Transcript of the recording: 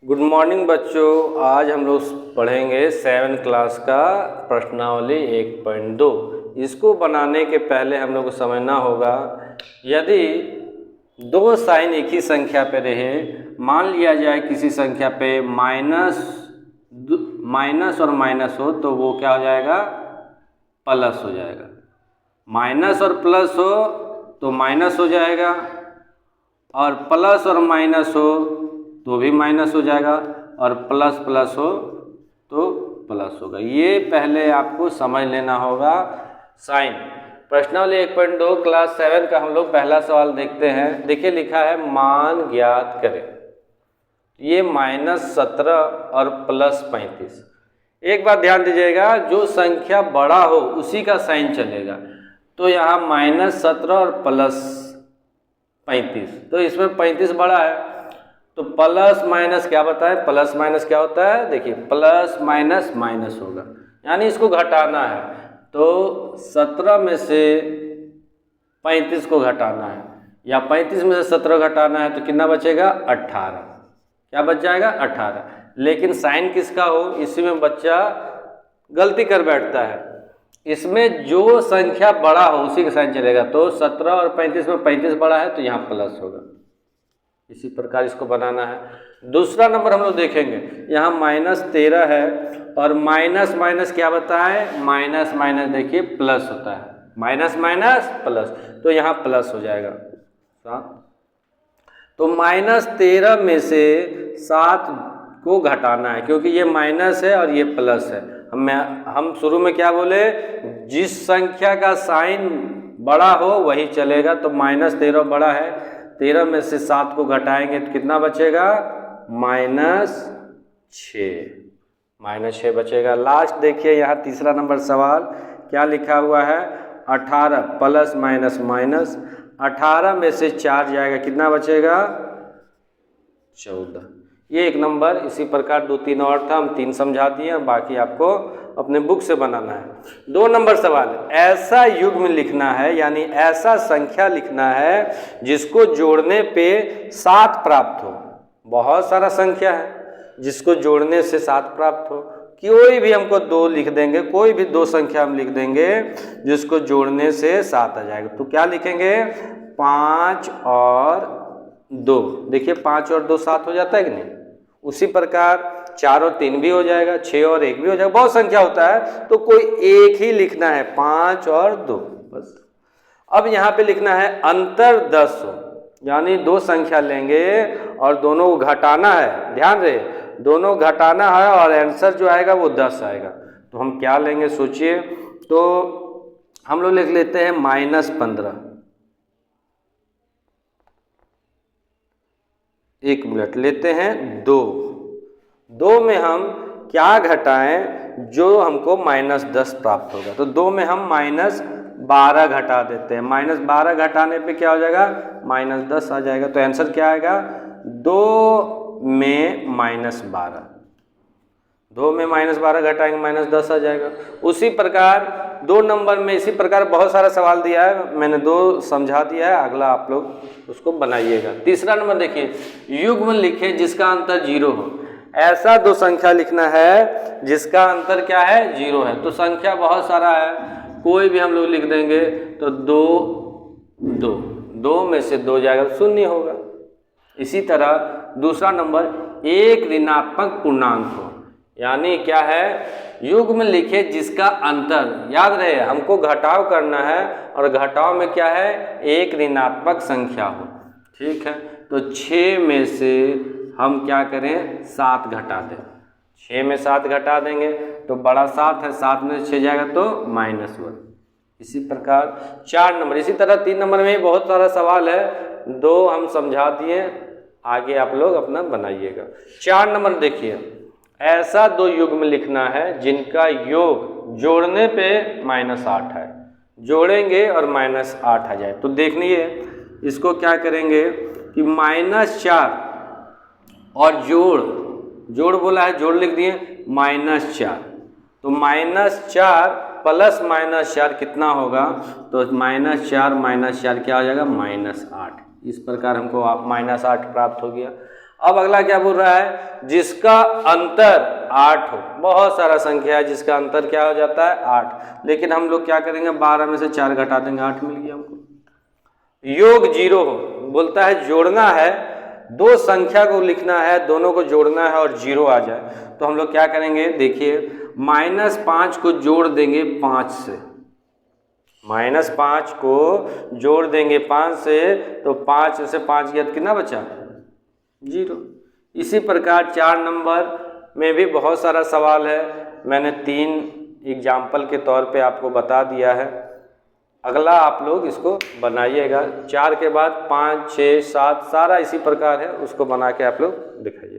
Good morning बच्चों। आज हम लोग पढ़ेंगे 7 क्लास का प्रश्नावली 1.2। इसको बनाने के पहले हम लोग को समझना होगा, यदि दो साइन एक ही संख्या पे रहे, मान लिया जाए किसी संख्या पे माइनस और माइनस हो तो वो क्या हो जाएगा, प्लस हो जाएगा। माइनस और प्लस हो तो माइनस हो जाएगा, और प्लस और माइनस हो तो भी माइनस हो जाएगा, और प्लस प्लस हो तो प्लस होगा। ये पहले आपको समझ लेना होगा साइन। प्रश्नावली 1.2 क्लास 7 का हम लोग पहला सवाल देखते हैं। देखिए लिखा है मान ज्ञात करें। ये -17 और +35। एक बात ध्यान दीजिएगा, जो संख्या बड़ा हो उसी का साइन चलेगा। तो यहाँ -17 और +35, तो इसमें 35 बड़ा है, तो प्लस माइनस क्या बताएं, प्लस माइनस क्या होता है, देखिए प्लस माइनस माइनस होगा, यानी इसको घटाना है। तो 17 में से 35 को घटाना है, या 35 में से 17 घटाना है, तो कितना बचेगा, 18। क्या बच जाएगा, 18। लेकिन साइन किसका हो, इसी में बच्चा गलती कर बैठता है। इसमें जो संख्या बड़ा हो उसी का साइन चलेगा। तो 17 और 35 में 35 बड़ा है तो यहाँ प्लस होगा। इसी प्रकार इसको बनाना है। दूसरा नंबर हम लोग देखेंगे, यहाँ -13 है, और माइनस माइनस क्या बताएं, माइनस माइनस देखिए प्लस होता है, माइनस माइनस प्लस, तो यहाँ प्लस हो जाएगा 7। तो -13 में से 7 को घटाना है, क्योंकि ये माइनस है और ये प्लस है। हम शुरू में क्या बोले, जिस संख्या का साइन बड़ा हो वही चलेगा। तो -13 बड़ा है, 13 में से 7 को घटाएंगे तो कितना बचेगा, -6 बचेगा। लास्ट देखिए यहाँ तीसरा नंबर सवाल क्या लिखा हुआ है, 18 प्लस माइनस माइनस, 18 में से 4 जाएगा, कितना बचेगा, 14। ये एक नंबर। इसी प्रकार 2-3 और था, हम 3 समझा दिए, बाकी आपको अपने बुक से बनाना है। 2 नंबर सवाल, ऐसा युग्म लिखना है, यानी ऐसा संख्या लिखना है जिसको जोड़ने पे 7 प्राप्त हो। बहुत सारा संख्या है जिसको जोड़ने से 7 प्राप्त हो। कोई भी हमको 2 लिख देंगे, कोई भी 2 संख्या हम लिख देंगे जिसको जोड़ने से 7 आ जाएगा। तो क्या लिखेंगे, 5 और 2। देखिए 5 और 2 7 हो जाता है कि नहीं। उसी प्रकार 4 और 3 भी हो जाएगा, 6 और 1 भी हो जाएगा। बहुत संख्या होता है तो कोई एक ही लिखना है, 5 और 2 बस। अब यहाँ पे लिखना है अंतर 10 हो, यानी 2 संख्या लेंगे और दोनों को घटाना है। ध्यान रहे, दोनों घटाना है और आंसर जो आएगा वो 10 आएगा। तो हम क्या लेंगे सोचिए, तो हम लोग लिख लेते हैं -15। 1 मिनट लेते हैं 2 में हम क्या घटाएं जो हमको -10 प्राप्त होगा। तो 2 में हम -12 घटा देते हैं। -12 घटाने पे क्या हो जाएगा, -10 आ जाएगा। तो आंसर क्या आएगा, 2 में -12। 2 में -12 घटाएंगे, -10 आ जाएगा। उसी प्रकार 2 नंबर में इसी प्रकार बहुत सारा सवाल दिया है, मैंने 2 समझा दिया है, अगला आप लोग उसको बनाइएगा। तीसरा नंबर देखिए, युग्म लिखे जिसका अंतर 0 हो। ऐसा 2 संख्या लिखना है जिसका अंतर क्या है, 0 है। तो संख्या बहुत सारा है, कोई भी हम लोग लिख देंगे तो 2 में से 2 जाएगा तो 0 होगा। इसी तरह दूसरा नंबर, एक ऋणात्मक पूर्णांक हो, यानी क्या है, युग्म लिखे जिसका अंतर, याद रहे हमको घटाव करना है, और घटाव में क्या है, एक ऋणात्मक संख्या हो। ठीक है, तो 6 में से हम क्या करें, 7 घटा दें। 6 में 7 घटा देंगे तो बड़ा 7 है, 7 में 6 जाएगा तो -1। इसी प्रकार 4 नंबर। इसी तरह 3 नंबर में बहुत सारा सवाल है, 2 हम समझा दिए, आगे आप लोग अपना बनाइएगा। 4 नंबर देखिए, ऐसा 2 युग्म लिखना है जिनका योग जोड़ने पे -8 है। जोड़ेंगे और -8 आ जाए। तो देखिए इसको क्या करेंगे कि -4 और जोड़ बोला है, जोड़ लिख दिए, -4। तो -4 प्लस -4 कितना होगा, तो -4 क्या हो जाएगा, -8। इस प्रकार हमको -8 प्राप्त हो गया। अब अगला क्या बोल रहा है, जिसका अंतर 8 हो। बहुत सारा संख्या है जिसका अंतर क्या हो जाता है 8, लेकिन हम लोग क्या करेंगे 12 में से 4 घटा देंगे, 8 मिल गया हमको। योग 0 हो, बोलता है जोड़ना है, दो संख्या को लिखना है, दोनों को जोड़ना है और 0 आ जाए, तो हम लोग क्या करेंगे, देखिए -5 को जोड़ देंगे 5 से, -5 को जोड़ देंगे 5 से, तो 5 से 5 गया तो कितना बचा 0। इसी प्रकार 4 नंबर में भी बहुत सारा सवाल है, मैंने 3 एग्जाम्पल के तौर पे आपको बता दिया है। अगला आप लोग इसको बनाइएगा, 4 के बाद 5, 6, 7 सारा इसी प्रकार है, उसको बना के आप लोग दिखाइए।